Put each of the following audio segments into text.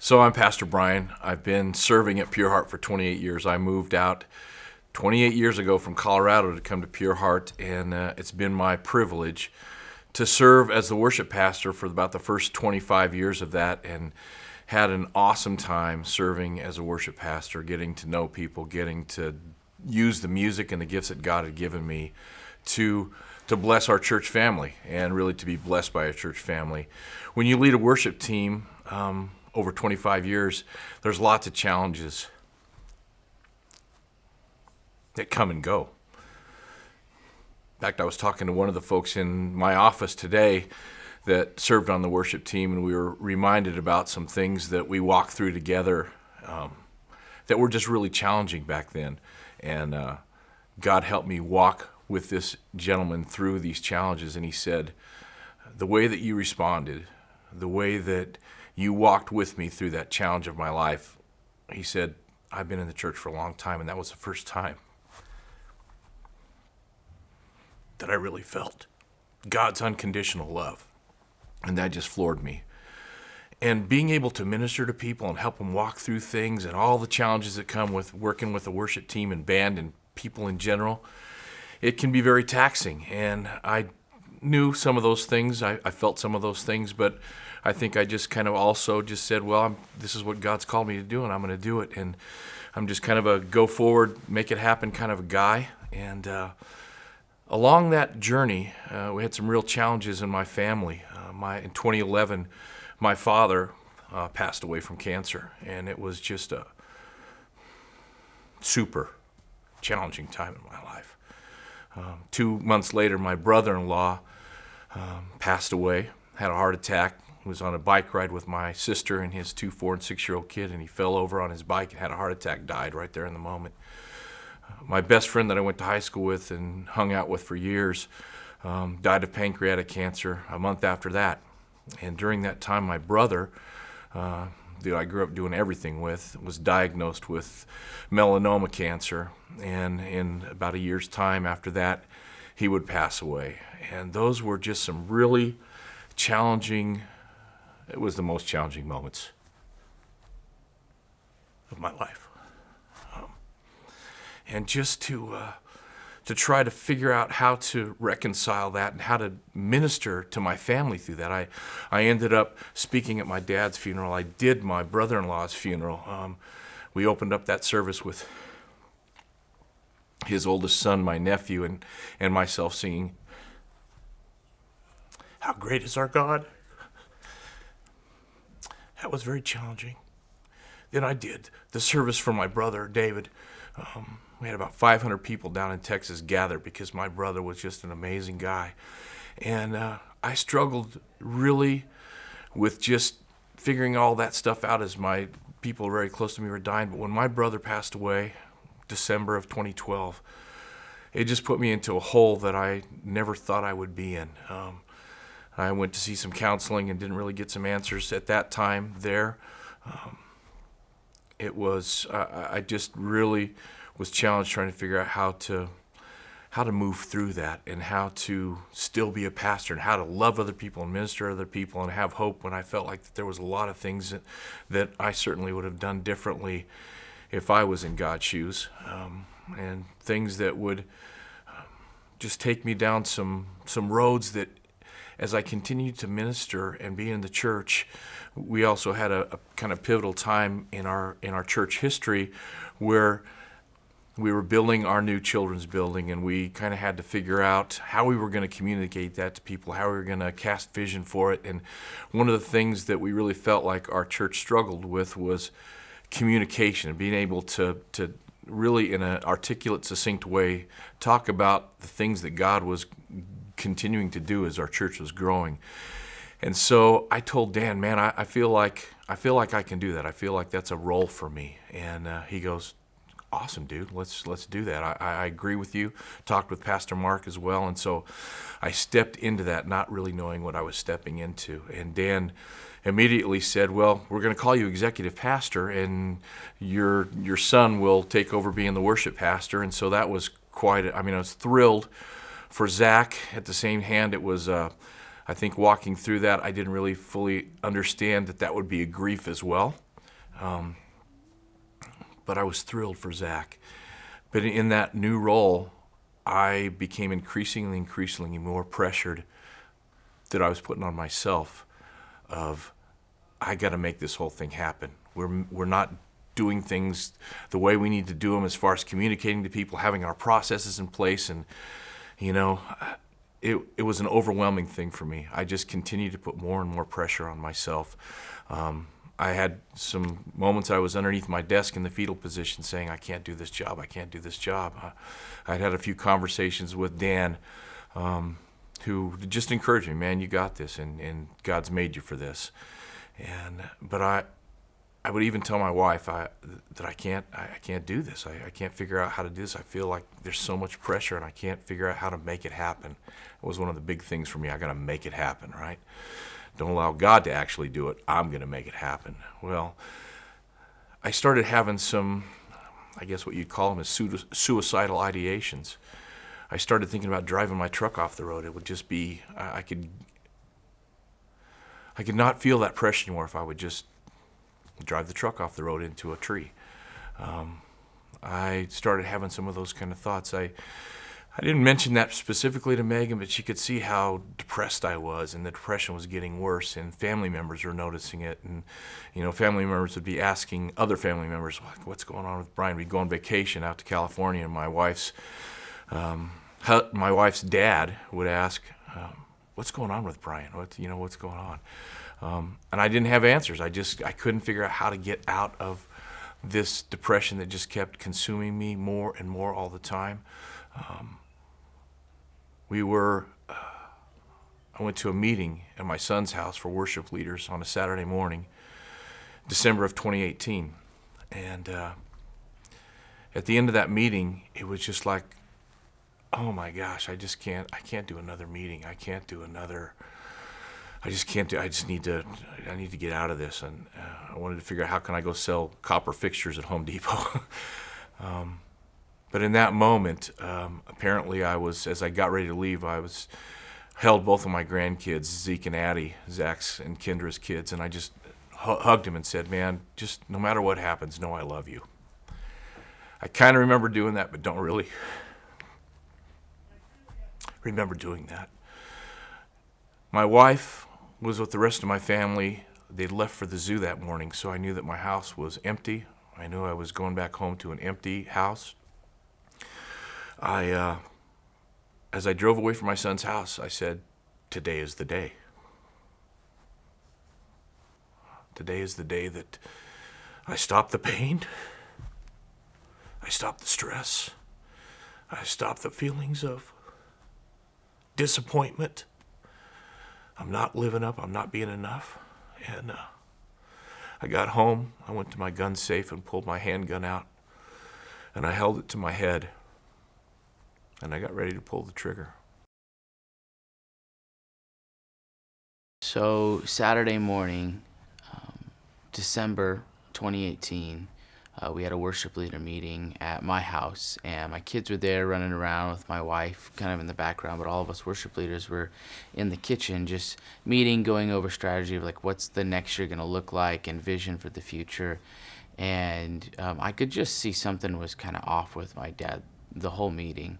So I'm Pastor Bryan. I've been serving at Pure Heart for 28 years. I moved out 28 years ago from Colorado to come to Pure Heart, and it's been my privilege to serve as the worship pastor for about the first 25 years of that, and had an awesome time serving as a worship pastor, getting to know people, getting to use the music and the gifts that God had given me to bless our church family, and really to be blessed by a church family. When you lead a worship team over 25 years, there's lots of challenges that come and go. In fact, I was talking to one of the folks in my office today that served on the worship team, and we were reminded about some things that we walked through together that were just really challenging back then. And God helped me walk with this gentleman through these challenges, and he said, the way that you responded, the way that you walked with me through that challenge of my life, he said, I've been in the church for a long time, and that was the first time that I really felt God's unconditional love. And that just floored me. And being able to minister to people and help them walk through things and all the challenges that come with working with a worship team and band and people in general, it can be very taxing. And I knew some of those things. I felt some of those things, but I think I just kind of also just said, well, this is what God's called me to do, and I'm going to do it. And I'm just kind of a go forward, make it happen kind of a guy. And along that journey, we had some real challenges in my family. In 2011, my father passed away from cancer, and it was just a super challenging time in my life. 2 months later, my brother-in-law passed away, had a heart attack. He was on a bike ride with my sister and his 2, 4, and 6-year-old kid, and he fell over on his bike and had a heart attack, died right there in the moment. My best friend that I went to high school with and hung out with for years died of pancreatic cancer a month after that. And during that time, my brother, that I grew up doing everything with, was diagnosed with melanoma cancer. And in about a year's time after that, he would pass away. And those were just some really challenging, it was the most challenging moments of my life. And just to try to figure out how to reconcile that and how to minister to my family through that. I ended up speaking at my dad's funeral. I did my brother-in-law's funeral. We opened up that service with his oldest son, my nephew, and myself singing, "How Great Is Our God." That was very challenging. Then I did the service for my brother, David. We had about 500 people down in Texas gathered because my brother was just an amazing guy. And I struggled really with just figuring all that stuff out as my people very close to me were dying. But when my brother passed away, December of 2012, it just put me into a hole that I never thought I would be in. I went to see some counseling and didn't really get some answers at that time there. I just really was challenged trying to figure out how to move through that, and how to still be a pastor, and how to love other people and minister to other people and have hope when I felt like that there was a lot of things that I certainly would have done differently if I was in God's shoes, and things that would just take me down some roads that, as I continued to minister and be in the church, we also had a kind of pivotal time in our church history where we were building our new children's building, and we kind of had to figure out how we were going to communicate that to people, how we were going to cast vision for it. And one of the things that we really felt like our church struggled with was communication, and being able to really, in an articulate, succinct way, talk about the things that God was continuing to do as our church was growing. And so I told Dan, man, I feel like I can do that. I feel like that's a role for me. And he goes, awesome, dude. Let's do that. I agree with you. Talked with Pastor Mark as well, and so I stepped into that, not really knowing what I was stepping into. And Dan immediately said, "Well, we're going to call you executive pastor, and your son will take over being the worship pastor." And so that was I was thrilled for Zach. At the same hand, it was I think walking through that, I didn't really fully understand that would be a grief as well. But I was thrilled for Zach. But in that new role, I became increasingly more pressured that I was putting on myself of, I got to make this whole thing happen. We're not doing things the way we need to do them as far as communicating to people, having our processes in place, and you know, it was an overwhelming thing for me. I just continued to put more and more pressure on myself. I had some moments I was underneath my desk in the fetal position saying, I can't do this job, I can't do this job. I'd had a few conversations with Dan, who just encouraged me, man, you got this, and God's made you for this. But I would even tell my wife that I can't do this. I can't figure out how to do this. I feel like there's so much pressure and I can't figure out how to make it happen. It was one of the big things for me. I got to make it happen, right? Don't allow God to actually do it. I'm going to make it happen. Well, I started having some, I guess what you'd call them is suicidal ideations. I started thinking about driving my truck off the road. It would just be, I could not feel that pressure anymore if I would just drive the truck off the road into a tree. I started having some of those kind of thoughts. I didn't mention that specifically to Megan, but she could see how depressed I was, and the depression was getting worse, and family members were noticing it. And, family members would be asking other family members, what's going on with Bryan? We'd go on vacation out to California, and my wife's dad would ask, what's going on with Bryan? What's going on? And I didn't have answers. I couldn't figure out how to get out of this depression that just kept consuming me more and more all the time. I went to a meeting at my son's house for worship leaders on a Saturday morning, December of 2018. And at the end of that meeting, it was just like, oh my gosh, I can't do another meeting. I need to get out of this. And I wanted to figure out how can I go sell copper fixtures at Home Depot. But in that moment, apparently as I got ready to leave, held both of my grandkids, Zeke and Addie, Zach's and Kendra's kids, and I just hugged him and said, man, just no matter what happens, know I love you. I kind of remember doing that, but don't really remember doing that. My wife was with the rest of my family. They'd left for the zoo that morning, so I knew that my house was empty. I knew I was going back home to an empty house. As I drove away from my son's house, I said, today is the day. Today is the day that I stop the pain. I stop the stress. I stop the feelings of disappointment. I'm not living up. I'm not being enough. And I got home. I went to my gun safe and pulled my handgun out. And I held it to my head. And I got ready to pull the trigger. So Saturday morning, December 2018, we had a worship leader meeting at my house, and my kids were there running around with my wife kind of in the background, but all of us worship leaders were in the kitchen just meeting, going over strategy of like what's the next year going to look like and vision for the future. And I could just see something was kind of off with my dad the whole meeting.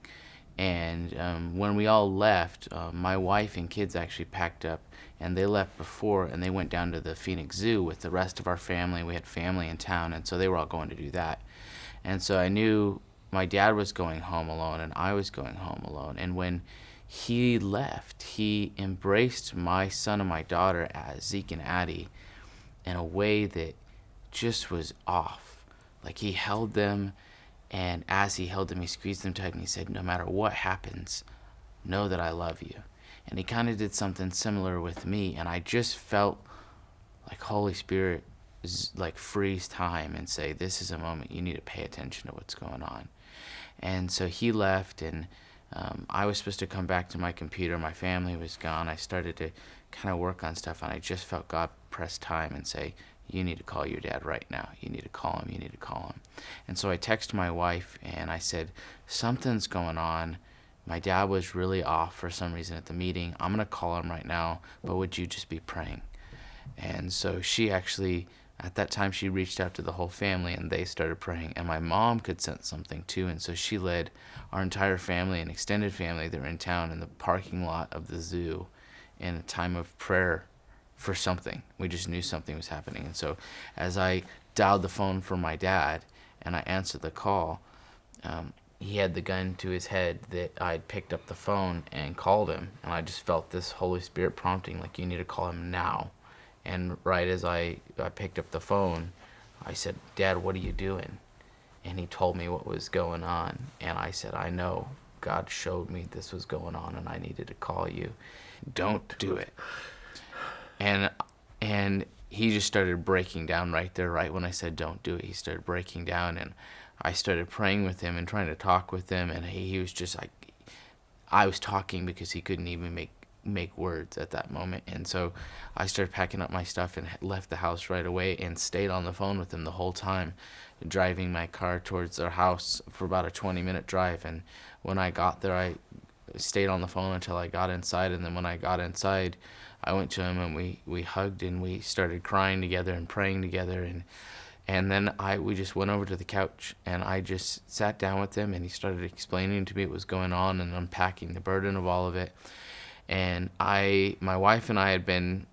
And when we all left, my wife and kids actually packed up, and they left before, and they went down to the Phoenix Zoo with the rest of our family. We had family in town, and so they were all going to do that. And so I knew my dad was going home alone, and I was going home alone. And when he left, he embraced my son and my daughter, Zeke and Addie, in a way that just was off. Like he held them, and as he held them, he squeezed them tight, and he said, no matter what happens, know that I love you. And he kind of did something similar with me, and I just felt like Holy Spirit like freeze time and say, this is a moment you need to pay attention to what's going on. And so he left, and I was supposed to come back to my computer. My family was gone. I started to kind of work on stuff, and I just felt God press time and say, you need to call your dad right now. You need to call him. You need to call him. And so I texted my wife, and I said, something's going on. My dad was really off for some reason at the meeting. I'm going to call him right now, but would you just be praying? And so she actually At that time, she reached out to the whole family, and they started praying. And my mom could sense something too, and so she led our entire family and extended family that were in town in the parking lot of the zoo in a time of prayer for something. We just knew something was happening. And so as I dialed the phone for my dad and I answered the call, he had the gun to his head that I'd picked up the phone and called him. And I just felt this Holy Spirit prompting, like, you need to call him now. And right as I picked up the phone, I said, Dad, what are you doing? And he told me what was going on. And I said, I know. God showed me this was going on and I needed to call you. Don't do it. And he just started breaking down right there, right when I said don't do it. He started breaking down, and I started praying with him and trying to talk with him, and he was just like, I was talking because he couldn't even make words at that moment. And so I started packing up my stuff and left the house right away and stayed on the phone with him the whole time, driving my car towards their house for about a 20-minute drive. And when I got there, I stayed on the phone until I got inside, and then when I got inside, I went to him and we hugged and we started crying together and praying together, and then we just went over to the couch and I just sat down with him and he started explaining to me what was going on and unpacking the burden of all of it. And my wife and I had been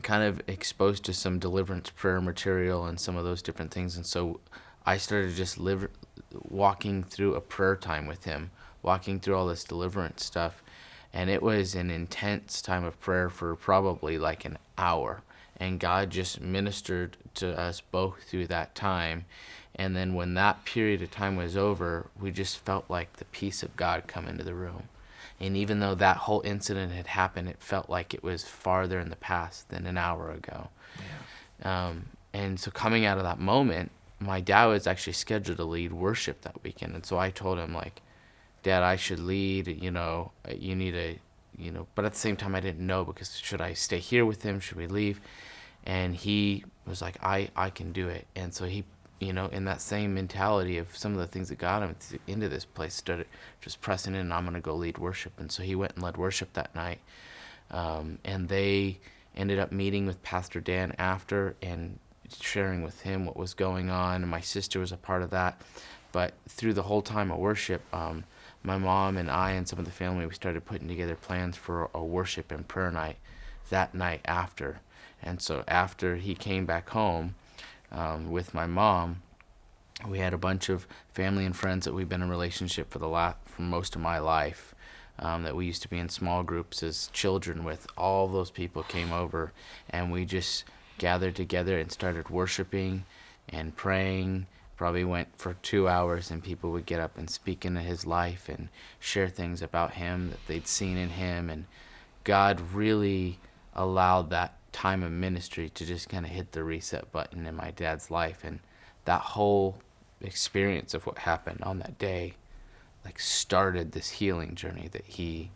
kind of exposed to some deliverance prayer material and some of those different things, and so I started just walking through a prayer time with him, walking through all this deliverance stuff. And it was an intense time of prayer for probably like an hour. And God just ministered to us both through that time. And then when that period of time was over, we just felt like the peace of God come into the room. And even though that whole incident had happened, it felt like it was farther in the past than an hour ago. Yeah. And so coming out of that moment, my dad was actually scheduled to lead worship that weekend. And so I told him, like, Dad, I should lead, you need to, but at the same time I didn't know, because should I stay here with him? Should we leave? And he was like, I can do it. And so he, in that same mentality of some of the things that got him into this place, started just pressing in, I'm going to go lead worship. And so he went and led worship that night. And they ended up meeting with Pastor Dan after and sharing with him what was going on. And my sister was a part of that. But through the whole time of worship, my mom and I and some of the family, we started putting together plans for a worship and prayer night that night after. And so after he came back home with my mom, we had a bunch of family and friends that we've been in relationship for most of my life, that we used to be in small groups as children with. All those people came over, and we just gathered together and started worshiping and praying. Probably went for 2 hours, and people would get up and speak into his life and share things about him that they'd seen in him. And God really allowed that time of ministry to just kind of hit the reset button in my dad's life. And that whole experience of what happened on that day, like, started this healing journey that he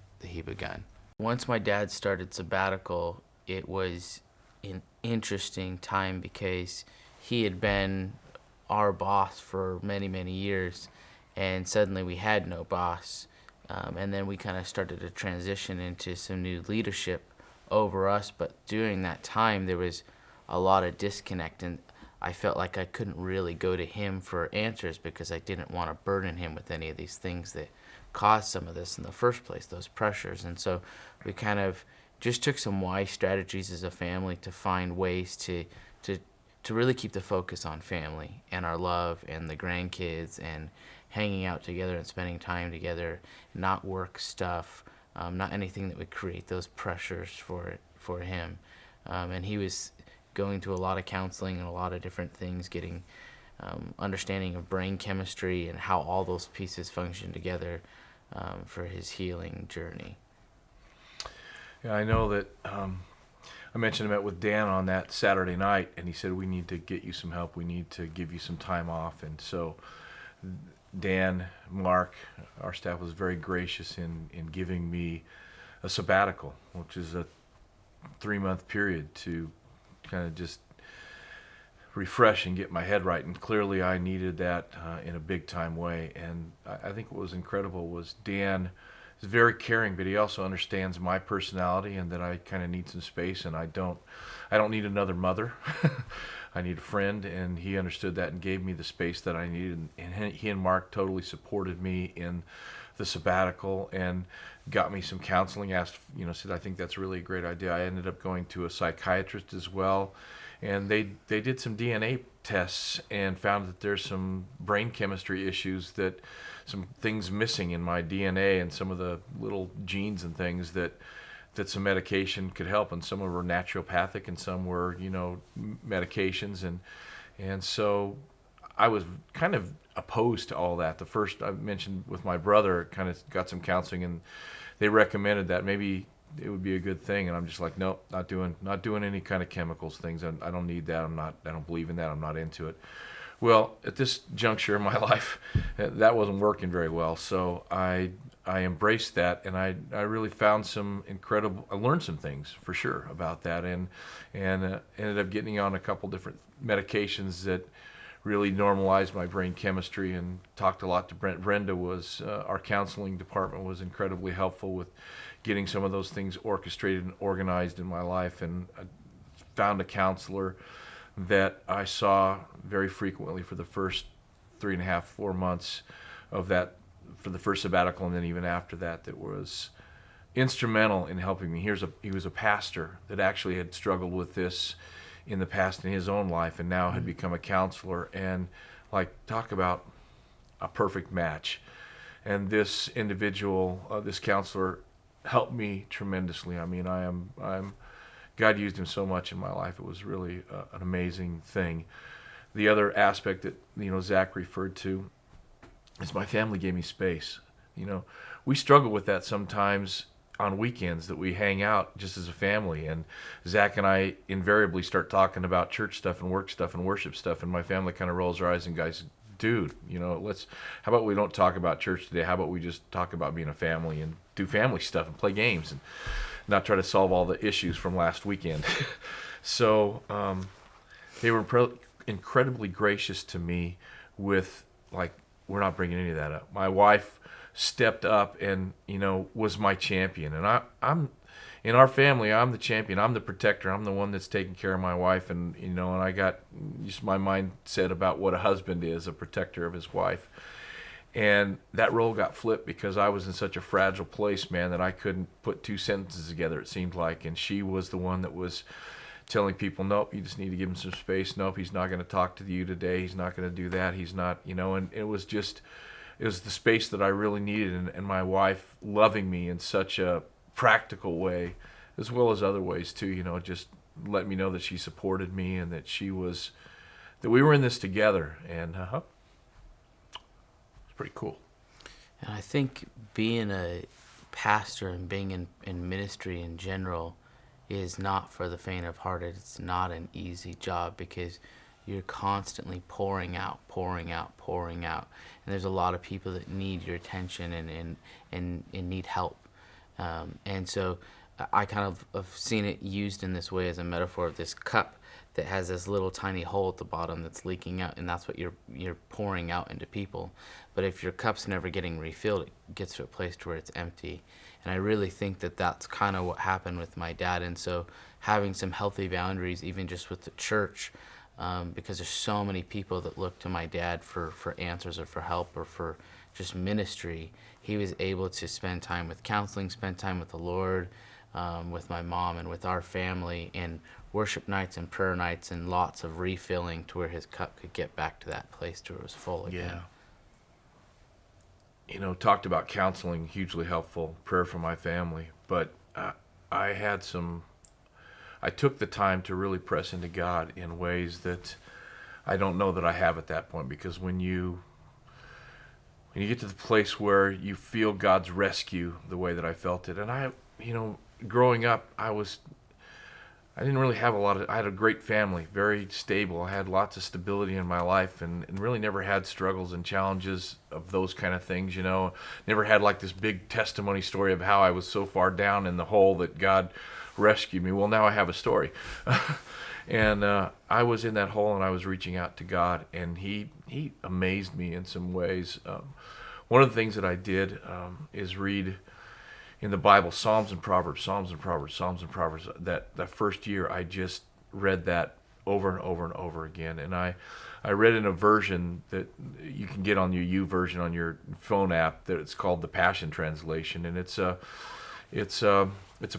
begun. Once my dad started sabbatical, it was an interesting time because he had been our boss for many, many years, and suddenly we had no boss. And then we kind of started to transition into some new leadership over us, but during that time there was a lot of disconnect, and I felt like I couldn't really go to him for answers because I didn't want to burden him with any of these things that caused some of this in the first place, those pressures. And so we kind of just took some wise strategies as a family to find ways to really keep the focus on family and our love and the grandkids and hanging out together and spending time together, not work stuff, not anything that would create those pressures for him. And he was going to a lot of counseling and a lot of different things, getting understanding of brain chemistry and how all those pieces function together for his healing journey. Yeah, I know that I mentioned I met with Dan on that Saturday night, and he said, we need to get you some help. We need to give you some time off. And so Dan, Mark, our staff was very gracious in giving me a sabbatical, which is a 3-month period to kind of just refresh and get my head right. And clearly I needed that in a big time way. And I think what was incredible was Dan is very caring, but he also understands my personality and that I kind of need some space, and I don't need another mother. I need a friend, and he understood that and gave me the space that I needed. And he and Mark totally supported me in the sabbatical and got me some counseling. Asked, said, I think that's really a great idea. I ended up going to a psychiatrist as well, and they did some DNA tests and found that there's some brain chemistry issues, that some things missing in my DNA and some of the little genes and things that some medication could help, and some were naturopathic and some were medications, and so I was kind of opposed to all that. The first I mentioned with my brother, kind of got some counseling, and they recommended that maybe it would be a good thing, and I'm just like, nope, not doing any kind of chemicals things. I don't need that. I don't believe in that. I'm not into it. Well, at this juncture in my life, that wasn't working very well. So I embraced that, and I really found some incredible. I learned some things for sure about that, and ended up getting on a couple different medications that really normalized my brain chemistry, and talked a lot to Brenda. Was our counseling department was incredibly helpful with getting some of those things orchestrated and organized in my life, and I found a counselor that I saw very frequently for the first 3.5, 4 months of that, for the first sabbatical, and then even after that, that was instrumental in helping me. He was a pastor that actually had struggled with this in the past in his own life, and now had become a counselor, and talk about a perfect match. And this individual, this counselor, helped me tremendously. I mean, God used him so much in my life. It was really an amazing thing. The other aspect that Zach referred to is my family gave me space. We struggle with that sometimes on weekends, that we hang out just as a family, and Zach and I invariably start talking about church stuff and work stuff and worship stuff, and my family kind of rolls their eyes and guys, dude, how about we don't talk about church today? How about we just talk about being a family and do family stuff and play games and not try to solve all the issues from last weekend? So they were incredibly gracious to me with, we're not bringing any of that up. My wife stepped up and, was my champion. And I'm in our family, I'm the champion. I'm the protector. I'm the one that's taking care of my wife. And, and I got just my mindset about what a husband is, a protector of his wife. And that role got flipped because I was in such a fragile place, man, that I couldn't put two sentences together, it seemed like. And she was the one that was telling people, nope, you just need to give him some space. Nope, he's not going to talk to you today. He's not going to do that. He's not, and it was the space that I really needed. And my wife loving me in such a practical way, as well as other ways too, just let me know that she supported me and that that we were in this together. And pretty cool. And I think being a pastor and being in ministry in general is not for the faint of heart. It's not an easy job because you're constantly pouring out. And there's a lot of people that need your attention and need help. And so I kind of have seen it used in this way as a metaphor of this cup that has this little tiny hole at the bottom that's leaking out, and that's what you're pouring out into people. But if your cup's never getting refilled, it gets to a place to where it's empty. And I really think that that's kind of what happened with my dad. And so having some healthy boundaries, even just with the church, because there's so many people that look to my dad for answers or for help or for just ministry, he was able to spend time with counseling, spend time with the Lord, with my mom and with our family, and worship nights and prayer nights and lots of refilling to where his cup could get back to that place to where it was full again. Yeah. Talked about counseling, hugely helpful, prayer for my family, but I took the time to really press into God in ways that I don't know that I have at that point, because when you get to the place where you feel God's rescue the way that I felt it, and I growing up, I didn't really have I had a great family, very stable. I had lots of stability in my life and really never had struggles and challenges of those kind of things, Never had this big testimony story of how I was so far down in the hole that God rescued me. Well, now I have a story. And I was in that hole and I was reaching out to God, and He amazed me in some ways. One of the things that I did is read in the Bible, Psalms and Proverbs. That first year, I just read that over and over and over again. And I read in a version that you can get on your version on your phone app that it's called the Passion Translation, and it's a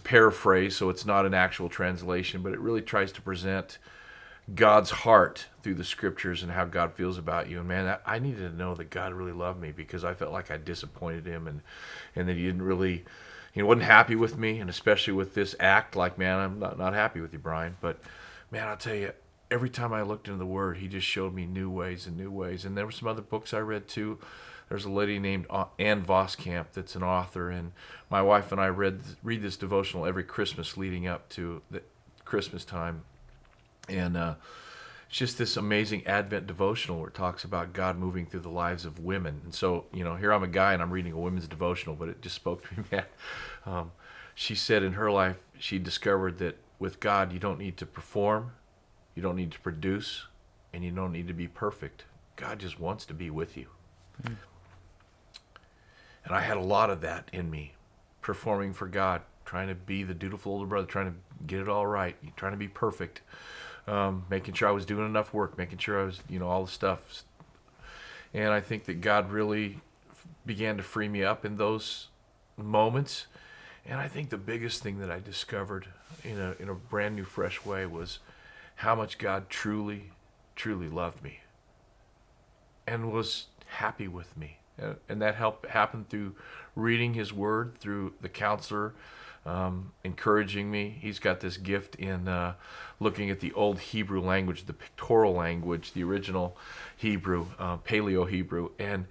paraphrase, so it's not an actual translation, but it really tries to present God's heart through the scriptures and how God feels about you. And man, I needed to know that God really loved me, because I felt like I disappointed him, and that he didn't really, wasn't happy with me, and especially with this act. Like, man, I'm not happy with you, Bryan. But man, I'll tell you, every time I looked into the Word, he just showed me new ways and new ways. And there were some other books I read too. There's a lady named Ann Voskamp that's an author, and my wife and I read this devotional every Christmas leading up to the Christmas time. And it's just this amazing Advent devotional where it talks about God moving through the lives of women. And so, here I'm a guy and I'm reading a women's devotional, but it just spoke to me, man. She said in her life, she discovered that with God, you don't need to perform, you don't need to produce, and you don't need to be perfect. God just wants to be with you. Mm. And I had a lot of that in me, performing for God, trying to be the dutiful older brother, trying to get it all right, trying to be perfect, making sure I was doing enough work, making sure I was, all the stuff. And I think that God really began to free me up in those moments. And I think the biggest thing that I discovered in a brand new, fresh way was how much God truly, truly loved me and was happy with me. And that happened through reading his word, through the counselor encouraging me. He's got this gift in looking at the old Hebrew language, the pictorial language, the original Hebrew, Paleo-Hebrew, and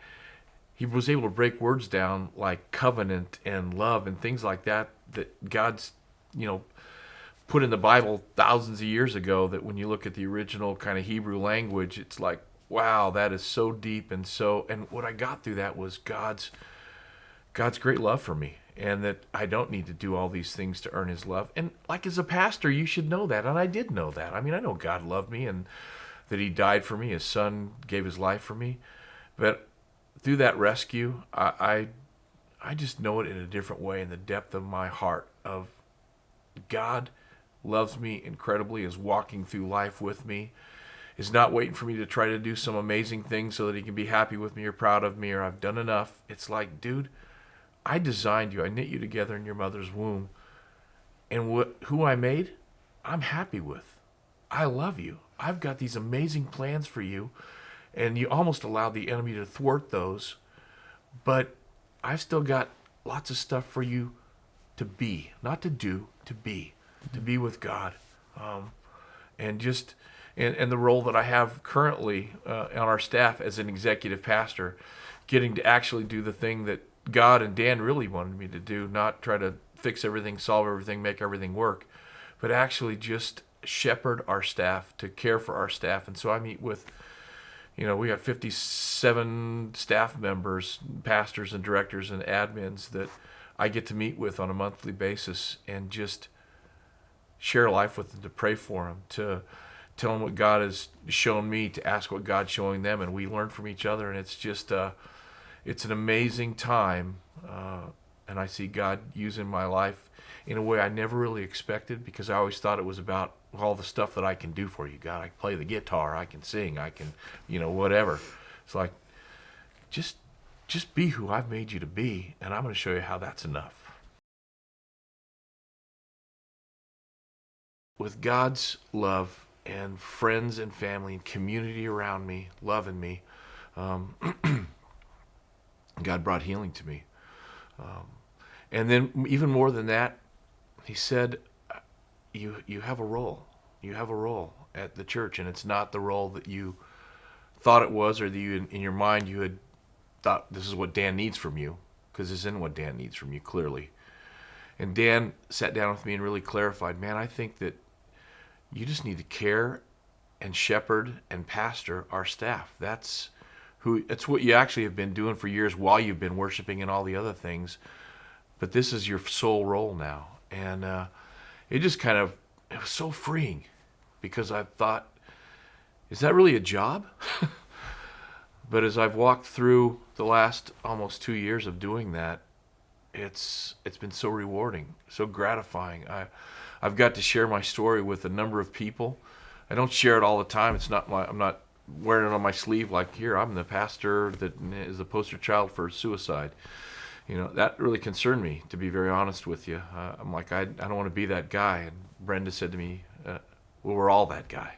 he was able to break words down like covenant and love and things like that God's, put in the Bible thousands of years ago, that when you look at the original kind of Hebrew language, it's like, wow, that is so deep. And what I got through that was God's great love for me, and that I don't need to do all these things to earn his love. And like, as a pastor, you should know that. And I did know that. I mean, I know God loved me and that he died for me. His son gave his life for me. But through that rescue, I just know it in a different way, in the depth of my heart, of God loves me incredibly, is walking through life with me, is not waiting for me to try to do some amazing thing so that he can be happy with me or proud of me or I've done enough. It's like, dude, I designed you. I knit you together in your mother's womb. And who I made, I'm happy with. I love you. I've got these amazing plans for you. And you almost allowed the enemy to thwart those. But I've still got lots of stuff for you to be. Not to do, to be. To be with God. And the role that I have currently on our staff as an executive pastor, getting to actually do the thing that God and Dan really wanted me to do, not try to fix everything, solve everything, make everything work, but actually just shepherd our staff, to care for our staff. And so I meet with, we got 57 staff members, pastors and directors and admins that I get to meet with on a monthly basis, and just share life with them, to pray for them, to tell them what God has shown me, to ask what God's showing them, and we learn from each other. And it's just it's an amazing time, and I see God using my life in a way I never really expected, because I always thought it was about all the stuff that I can do for you, God. I can play the guitar, I can sing, I can, whatever. It's like, just be who I've made you to be, and I'm going to show you how that's enough. With God's love and friends and family and community around me, loving me, God brought healing to me. And then even more than that, he said, you have a role. You have a role at the church, and it's not the role that you thought it was, or that you, in your mind, you had thought this is what Dan needs from you, because this isn't what Dan needs from you, clearly. And Dan sat down with me and really clarified, man, I think that you just need to care and shepherd and pastor our staff. That's what you actually have been doing for years while you've been worshiping and all the other things. But this is your sole role now. And it just it was so freeing, because I thought, is that really a job? But as I've walked through the last almost 2 years of doing that, it's been so rewarding, so gratifying. I've got to share my story with a number of people I don't share it all the time. I'm not wearing it on my sleeve like, here, I'm the pastor that is the poster child for suicide. That really concerned me, to be very honest with you. I'm like, I don't want to be that guy. And Brenda said to me, well, we're all that guy.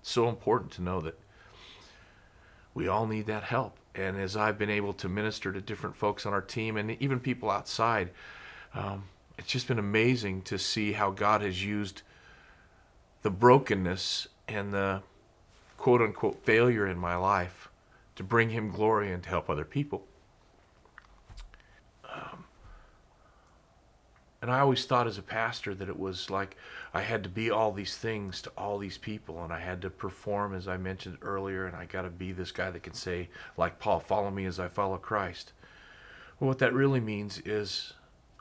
It's so important to know that we all need that help. And as I've been able to minister to different folks on our team and even people outside, it's just been amazing to see how God has used the brokenness and the quote-unquote failure in my life to bring him glory and to help other people. And I always thought as a pastor that it was like I had to be all these things to all these people, and I had to perform, as I mentioned earlier, and I got to be this guy that can say, like Paul, follow me as I follow Christ. Well, what that really means is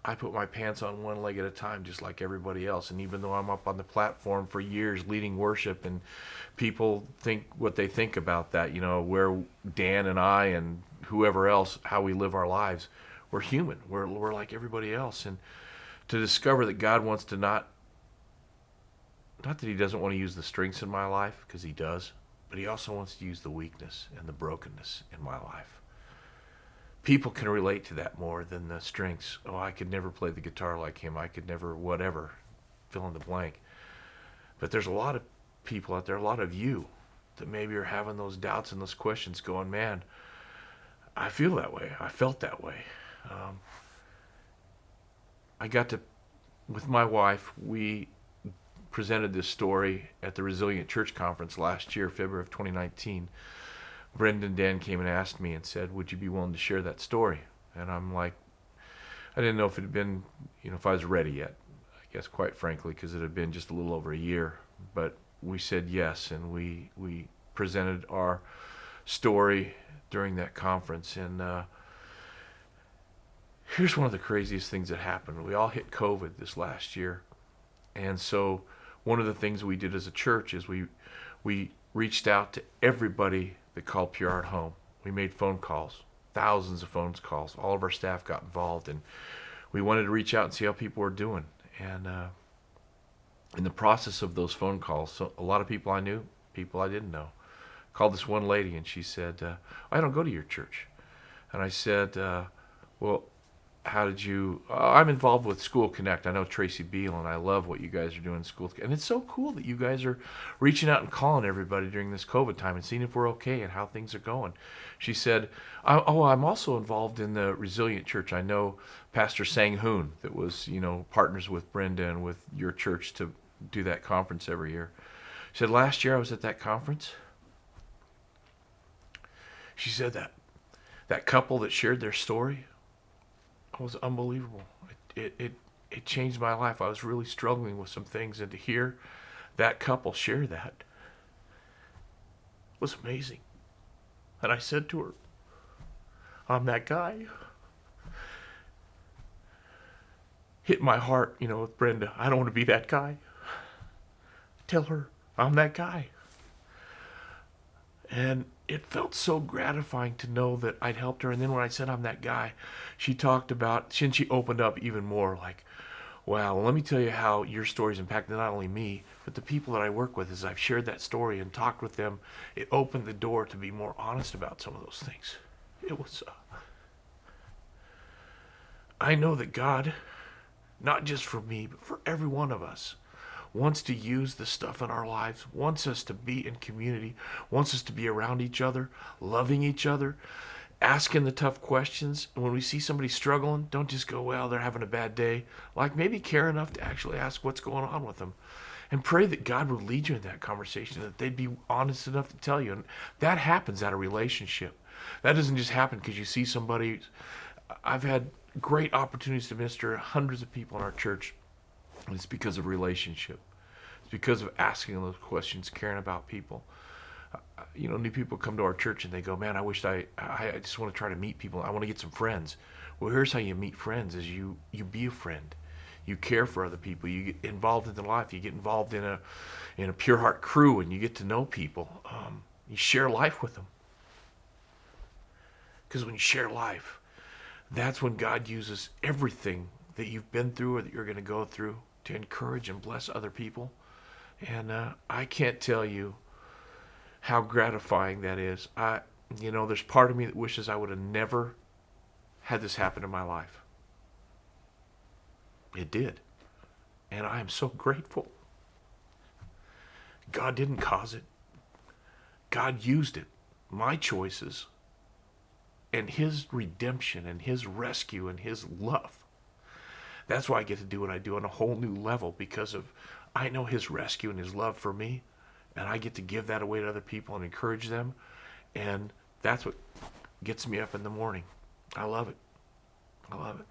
I put my pants on one leg at a time, just like everybody else. And even though I'm up on the platform for years leading worship, and people think what they think about that, where Dan and I and whoever else, how we live our lives, we're human. We're like everybody else. And to discover that God wants to not that he doesn't want to use the strengths in my life, because he does, but he also wants to use the weakness and the brokenness in my life. People can relate to that more than the strengths. Oh, I could never play the guitar like him. I could never whatever, fill in the blank. But there's a lot of people out there, a lot of you, that maybe are having those doubts and those questions going, man, I feel that way. I felt that way. I got to, with my wife, we presented this story at the Resilient Church Conference last year, February of 2019. Brenda and Dan came and asked me and said, would you be willing to share that story? And I'm like, I didn't know if it had been, if I was ready yet, I guess, quite frankly, because it had been just a little over a year. But we said yes, and we presented our story during that conference. And here's one of the craziest things that happened. We all hit COVID this last year. And so one of the things we did as a church is we reached out to everybody that called Pure Heart home. We made phone calls, thousands of phone calls. All of our staff got involved, and we wanted to reach out and see how people were doing. And in the process of those phone calls, so a lot of people I knew, people I didn't know, called this one lady, and she said, I don't go to your church. And I said, well, how did you, I'm involved with School Connect. I know Tracy Beal, and I love what you guys are doing in School Connect. And it's so cool that you guys are reaching out and calling everybody during this COVID time and seeing if we're okay and how things are going. She said, I'm also involved in the Resilient Church. I know Pastor Sang Hoon that was, partners with Brenda and with your church to do that conference every year. She said, last year I was at that conference. She said that couple that shared their story, it was unbelievable. It changed my life. I was really struggling with some things, and to hear that couple share that was amazing. And I said to her, I'm that guy. Hit my heart, with Brenda. I don't want to be that guy. Tell her I'm that guy. And it felt so gratifying to know that I'd helped her. And then when I said I'm that guy, she talked about, she opened up even more, like, wow, well, let me tell you how your story's impacted not only me, but the people that I work with. As I've shared that story and talked with them, it opened the door to be more honest about some of those things. It was, I know that God, not just for me, but for every one of us, wants to use the stuff in our lives, wants us to be in community, wants us to be around each other, loving each other, asking the tough questions. And when we see somebody struggling, don't just go, well, they're having a bad day. Like, maybe care enough to actually ask what's going on with them. And pray that God would lead you in that conversation, that they'd be honest enough to tell you. And that happens out of relationship. That doesn't just happen because you see somebody. I've had great opportunities to minister hundreds of people in our church. And it's because of relationship. It's because of asking those questions, caring about people. New people come to our church and they go, man, I just want to try to meet people. I want to get some friends. Well, here's how you meet friends: is you be a friend. You care for other people. You get involved in their life. You get involved in a Pure Heart crew, and you get to know people. You share life with them. Because when you share life, that's when God uses everything that you've been through or that you're going to go through to encourage and bless other people. And I can't tell you how gratifying that is. There's part of me that wishes I would have never had this happen in my life. It did. And I am so grateful. God didn't cause it. God used it. My choices and his redemption and his rescue and his love. That's why I get to do what I do on a whole new level, because of I know his rescue and his love for me, and I get to give that away to other people and encourage them. And that's what gets me up in the morning. I love it. I love it.